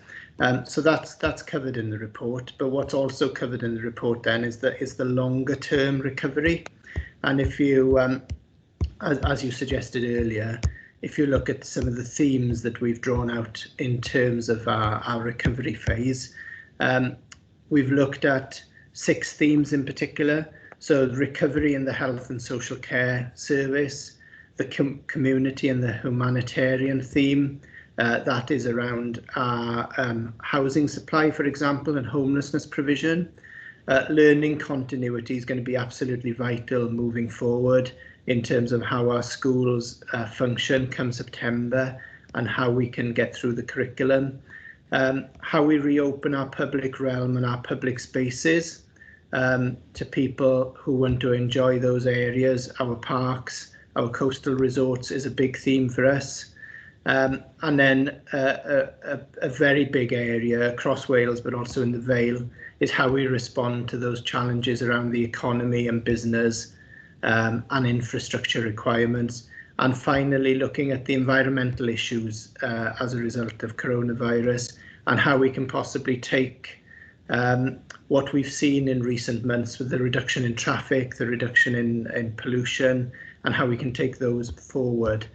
So that's covered in the report, but what's also covered in the report then is the longer term recovery. And if you, as you suggested earlier, if you look at some of the themes that we've drawn out in terms of our recovery phase, we've looked at 6 themes in particular. So recovery in the health and social care service, the community and the humanitarian theme, that is around our housing supply, for example, and homelessness provision. Learning continuity is going to be absolutely vital moving forward in terms of how our schools function come September and how we can get through the curriculum. How we reopen our public realm and our public spaces to people who want to enjoy those areas. Our parks, our coastal resorts is a big theme for us. And then a very big area across Wales, but also in the Vale, is how we respond to those challenges around the economy and business and infrastructure requirements. And finally, looking at the environmental issues as a result of coronavirus and how we can possibly take what we've seen in recent months with the reduction in traffic, the reduction in pollution, and how we can take those forward.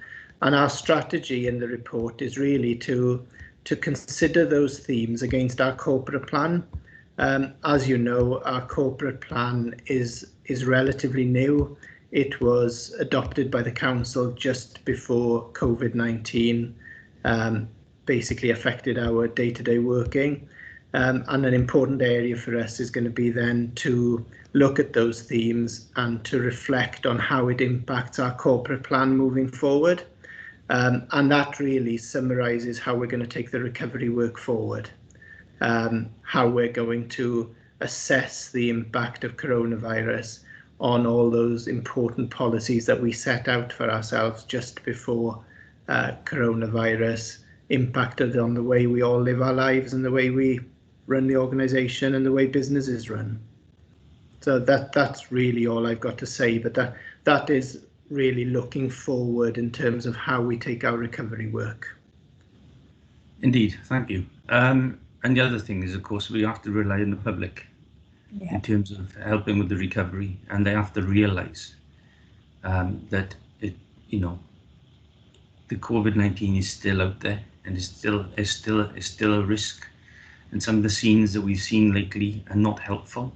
And our strategy in the report is really to consider those themes against our corporate plan. As you know, our corporate plan is relatively new. It was adopted by the council just before COVID-19 basically affected our day-to-day working. And an important area for us is going to be then to look at those themes and to reflect on how it impacts our corporate plan moving forward. And that really summarises how we're going to take the recovery work forward, how we're going to assess the impact of coronavirus on all those important policies that we set out for ourselves just before coronavirus impacted on the way we all live our lives and the way we run the organisation and the way businesses run. So that's really all I've got to say, but that is really looking forward in terms of how we take our recovery work. Indeed, thank you. And the other thing is, of course, we have to rely on the public in terms of helping with the recovery, and they have to realise that the COVID-19 is still out there and is still a risk, and some of the scenes that we've seen lately are not helpful.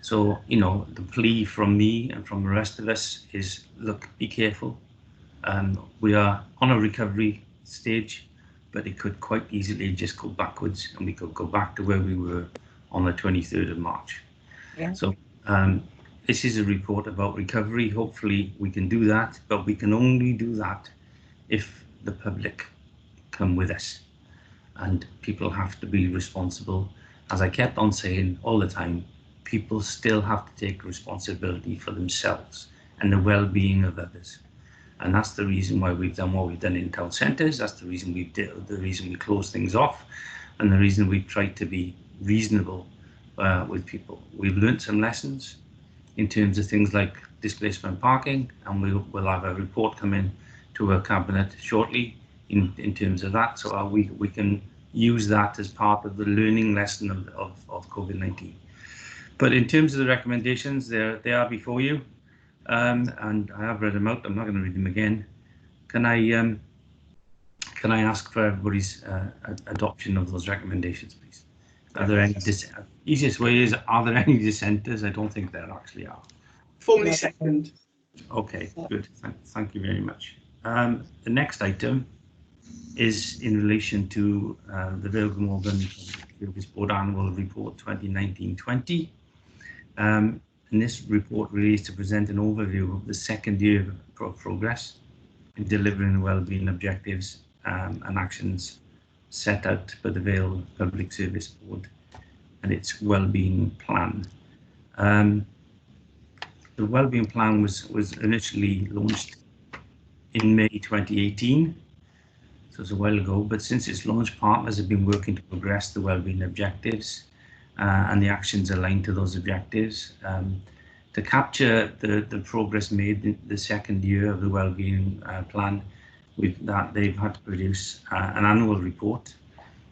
So, the plea from me and from the rest of us is, look, be careful. We are on a recovery stage, but it could quite easily just go backwards, and we could go back to where we were on the 23rd of March. Yeah. So this is a report about recovery. Hopefully we can do that, but we can only do that if the public come with us, and people have to be responsible. As I kept on saying all the time, people still have to take responsibility for themselves and the well-being of others. And that's the reason why we've done what we've done in town centres. That's the reason we closed things off, and the reason we've tried to be reasonable with people. We've learnt some lessons in terms of things like displacement parking, and we'll have a report come in to our cabinet shortly in terms of that, so we can use that as part of the learning lesson of COVID-19. But in terms of the recommendations, they are before you. And I have read them out. I'm not going to read them again. Can I ask for everybody's adoption of those recommendations, please? Are there any easiest way is, are there any dissenters? I don't think there actually are. Formally second. Okay, good. Thank you very much. The next item is in relation to the Vale Glamorgan Service Board Annual Report 2019-20. And this report really is to present an overview of the second year of progress in delivering the wellbeing objectives and actions set out by the Vale Public Service Board and its wellbeing plan. The wellbeing plan was initially launched in May 2018, so it's a while ago, but since its launch, partners have been working to progress the wellbeing objectives and the actions aligned to those objectives. To capture the progress made in the second year of the wellbeing plan, they've had to produce an annual report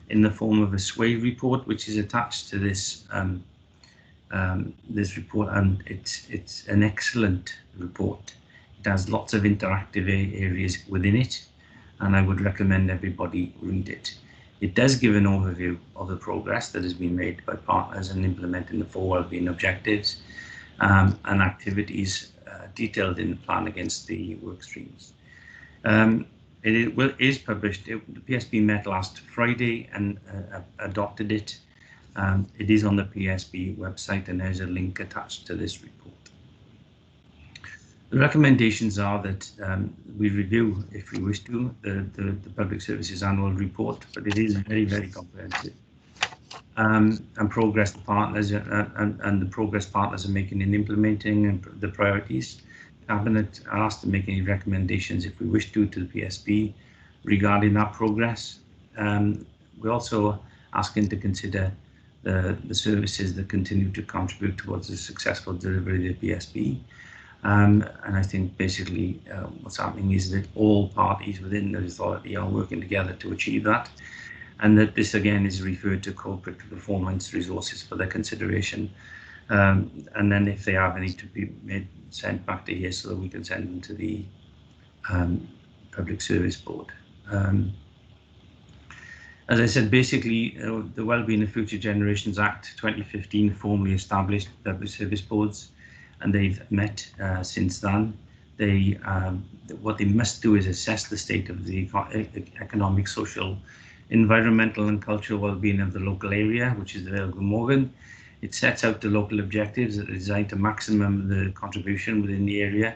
in the form of a SWAY report, which is attached to this this report, and it's an excellent report. It has lots of interactive areas within it, and I would recommend everybody read it. It does give an overview of the progress that has been made by partners in implementing the 4 wellbeing objectives and activities detailed in the plan against the work streams. It is published. The PSB met last Friday and adopted it. It is on the PSB website, and there's a link attached to this report. The recommendations are that we review, if we wish to, the Public Services Annual Report, but it is very, very comprehensive. And progress the partners and the progress partners are making in implementing the priorities. Cabinet are asked to make any recommendations, if we wish to the PSB regarding that progress. We're also asking to consider the services that continue to contribute towards the successful delivery of the PSB. And I think basically what's happening is that all parties within the authority are working together to achieve that, and that this again is referred to corporate performance resources for their consideration. And then if they have any to be sent back to here so that we can send them to the Public Service Board. As I said, basically the Wellbeing of Future Generations Act 2015 formally established public service boards, and they've met since then. What they must do is assess the state of the economic, social, environmental and cultural well-being of the local area, which is the Vale Glamorgan. It sets out the local objectives that are designed to maximum the contribution within the area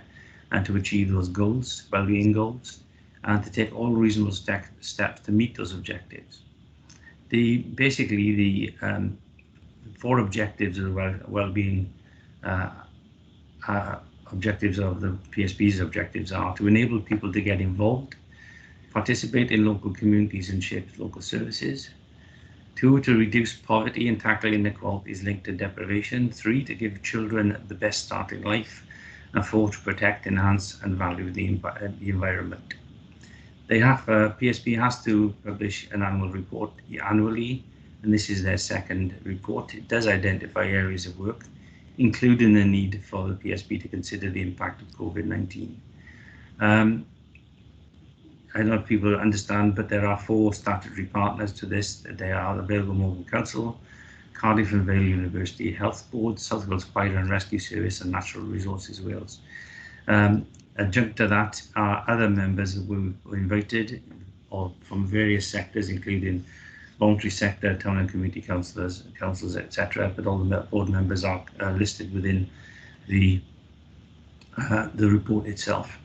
and to achieve those goals, well-being goals, and to take all reasonable steps to meet those objectives. Basically the 4 objectives of well-being objectives of the PSB's objectives are to enable people to get involved, participate in local communities and shape local services. 2, to reduce poverty and tackle inequalities linked to deprivation. 3, to give children the best start in life. And 4, to protect, enhance and value the environment. PSB has to publish an annual report annually, and this is their 2nd report. It does identify areas of work, including the need for the PSB to consider the impact of COVID-19. I don't know if people understand, but there are 4 statutory partners to this. They are the Vale Glamorgan Council, Cardiff and Vale University Health Board, South Wales Fire and Rescue Service and Natural Resources Wales. Adjunct to that are other members who were invited from various sectors, including voluntary sector, town and community councillors, etc. But all the board members are listed within the report itself.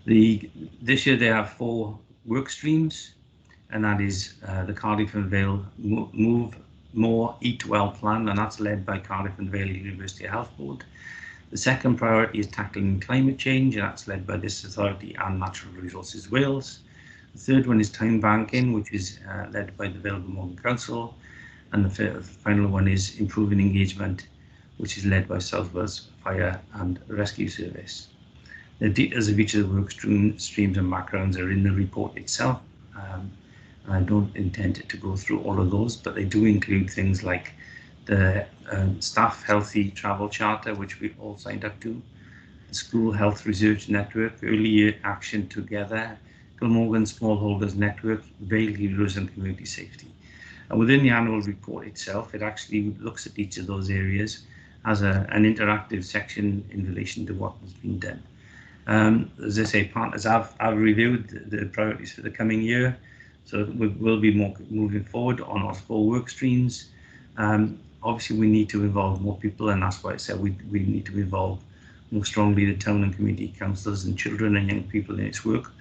This year they have 4 work streams, and that is the Cardiff and Vale Move More Eat Well plan, and that's led by Cardiff and Vale University Health Board. The 2nd priority is tackling climate change, and that's led by this authority and Natural Resources Wales. The 3rd one is time banking, which is led by the Vale Glamorgan Council, and the final one is improving engagement, which is led by South Wales Fire and Rescue Service. The details of each of the work streams and backgrounds are in the report itself. I don't intend to go through all of those, but they do include things like the Staff Healthy Travel Charter, which we've all signed up to, the School Health Research Network, Early Year Action Together, Glamorgan Smallholders Network, Vale Heroes and Community Safety. And within the annual report itself, it actually looks at each of those areas as an interactive section in relation to what has been done. As I say, partners have reviewed the priorities for the coming year, so we will be moving forward on our 4 work streams. Obviously, we need to involve more people, and that's why I said we need to involve more strongly the town and community councillors and children and young people in its work.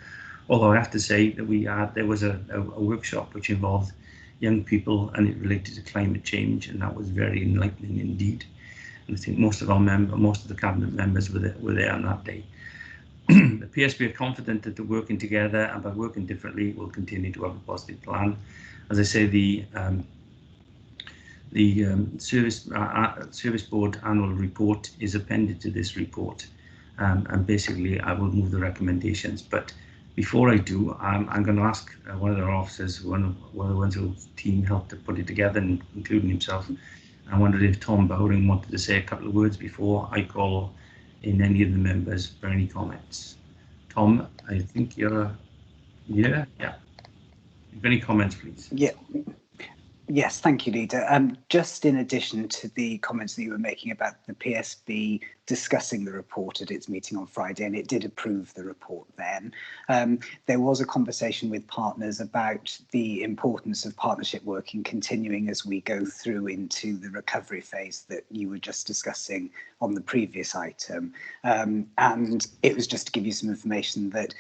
Although I have to say that there was a workshop which involved young people, and it related to climate change, and that was very enlightening indeed. And I think most of the cabinet members were there on that day. The PSB are confident that the working together and by working differently will continue to have a positive plan. As I say, the Service Board annual report is appended to this report, and basically I will move the recommendations. But before I do, I'm going to ask one of their officers, one of the ones whose team helped to put it together, including himself. I wondered if Tom Bowring wanted to say a couple of words before I call in any of the members for any comments. Tom, I think you're here. Yeah. If any comments, please. Yeah. Yes, thank you, Leader. Just in addition to the comments that you were making about the PSB discussing the report at its meeting on Friday, and it did approve the report then, there was a conversation with partners about the importance of partnership working continuing as we go through into the recovery phase that you were just discussing on the previous item. And it was just to give you some information that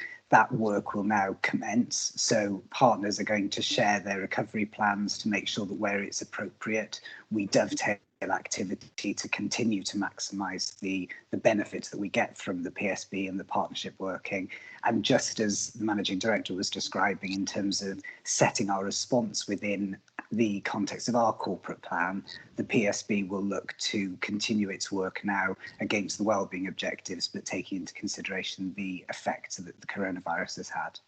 work will now commence. So partners are going to share their recovery plans to make sure that where it's appropriate, we dovetail activity to continue to maximise the benefits that we get from the PSB and the partnership working. And just as the Managing Director was describing in terms of setting our response within the context of our corporate plan, the PSB will look to continue its work now against the wellbeing objectives, but taking into consideration the effects that the coronavirus has had.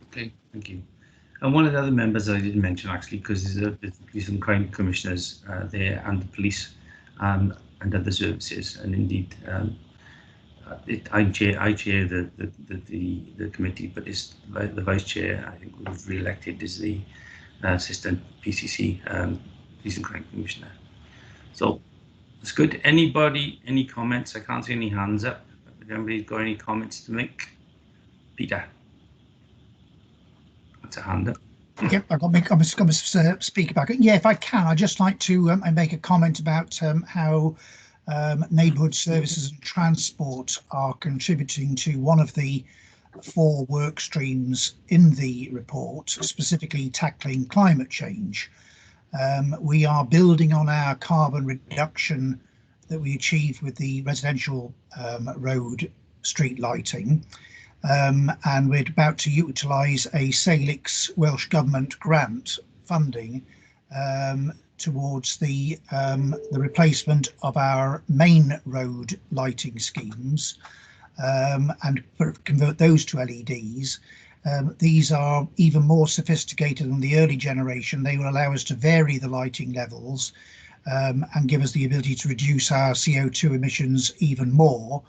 Okay, thank you. And one of the other members I didn't mention actually, because there's the police and crime commissioners there, and the police and other services, and indeed I chair the committee, but it's the vice chair, I think, was re-elected as the assistant PCC police and crime commissioner. So it's good. Anybody, any comments? I can't see any hands up. If anybody's got any comments to make, Peter. That's a hand up. Yeah, I'm going to speak about it. Yeah, if I can, I'd just like to make a comment about how neighbourhood services and transport are contributing to one of the 4 work streams in the report, specifically tackling climate change. We are building on our carbon reduction that we achieved with the residential road street lighting, and we're about to utilise a Salix Welsh Government grant funding towards the replacement of our main road lighting schemes, and convert those to LEDs. These are even more sophisticated than the early generation. They will allow us to vary the lighting levels and give us the ability to reduce our CO2 emissions even more,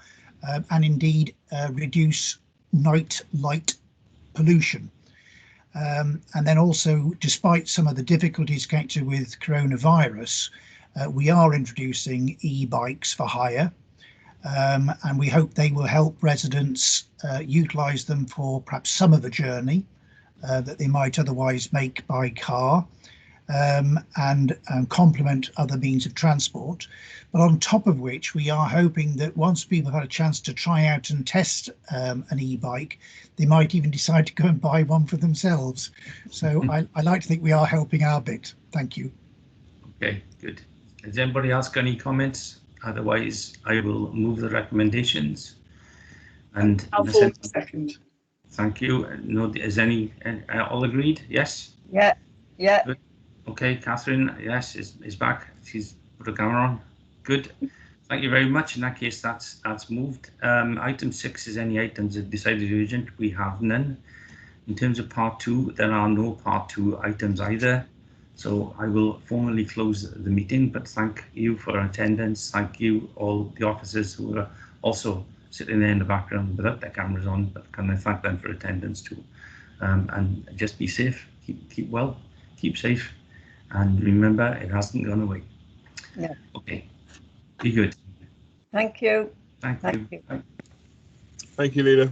and indeed reduce night light pollution. And then also, despite some of the difficulties connected with coronavirus, we are introducing e-bikes for hire, and we hope they will help residents utilise them for perhaps some of the journey that they might otherwise make by car, and complement other means of transport. But on top of which, we are hoping that once people have had a chance to try out and test an e-bike, they might even decide to go and buy one for themselves. So I like to think we are helping our bit. Thank you. Okay, good. Has anybody else got any comments? Otherwise, I will move the recommendations. And I'll forward a second. Thank you. No, is any all agreed? Yes. Yeah. Yeah. Good. Okay, Catherine. Yes, is back. She's put her camera on. Good. Thank you very much. In that case, that's moved. Item 6 is any items that decided urgent. We have none. In terms of part 2, there are no part 2 items either. So I will formally close the meeting, but thank you for attendance. Thank you all the officers who are also sitting there in the background without their cameras on, but can I thank them for attendance too. And just be safe, keep well, keep safe, and remember it hasn't gone away. Yeah. Okay, be good. Thank you. Thank you. Thank you, Leader.